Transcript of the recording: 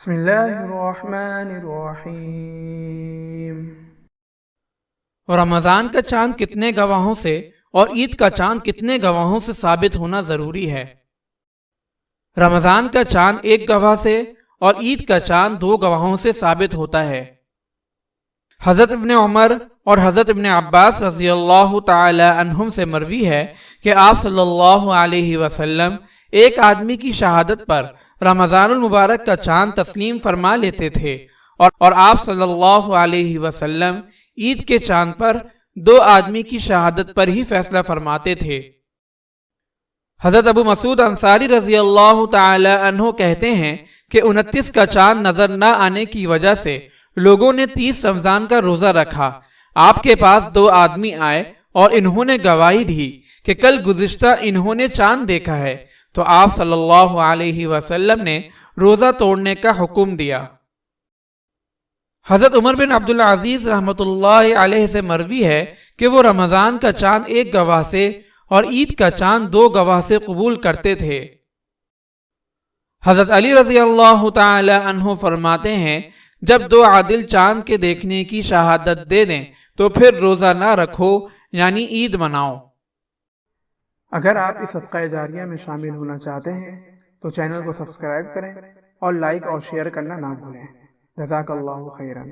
بسم اللہ الرحمن الرحیم۔ رمضان کا چاند کتنے گواہوں سے اور عید کا چاند کتنے گواہوں سے ثابت ہونا ضروری ہے؟ رمضان کا چاند ایک گواہ سے اور عید کا چاند 2 گواہوں سے ثابت ہوتا ہے۔ حضرت ابن عمر اور حضرت ابن عباس رضی اللہ تعالی عنہم سے مروی ہے کہ آپ صلی اللہ علیہ وسلم ایک آدمی کی شہادت پر رمضان المبارک کا چاند تسلیم فرما لیتے تھے اور آپ صلی اللہ علیہ وسلم عید کے چاند پر 2 آدمی کی شہادت پر ہی فیصلہ فرماتے تھے۔ حضرت ابو مسعود انصاری رضی اللہ تعالی عنہ کہتے ہیں کہ 29 کا چاند نظر نہ آنے کی وجہ سے لوگوں نے 30 رمضان کا روزہ رکھا۔ آپ کے پاس 2 آدمی آئے اور انہوں نے گواہی دی کہ کل گزشتہ انہوں نے چاند دیکھا ہے، تو آپ صلی اللہ علیہ وسلم نے روزہ توڑنے کا حکم دیا۔ حضرت عمر بن عبدالعزیز رحمۃ اللہ علیہ سے مروی ہے کہ وہ رمضان کا چاند ایک گواہ سے اور عید کا چاند 2 گواہ سے قبول کرتے تھے۔ حضرت علی رضی اللہ تعالی عنہ فرماتے ہیں، جب 2 عادل چاند کے دیکھنے کی شہادت دے دیں تو پھر روزہ نہ رکھو، یعنی عید مناؤ۔ اگر آپ اس صدقہ جاریہ میں شامل ہونا چاہتے ہیں تو چینل کو سبسکرائب کریں اور لائک اور شیئر کرنا نہ بھولیں۔ جزاک اللہ خیرا۔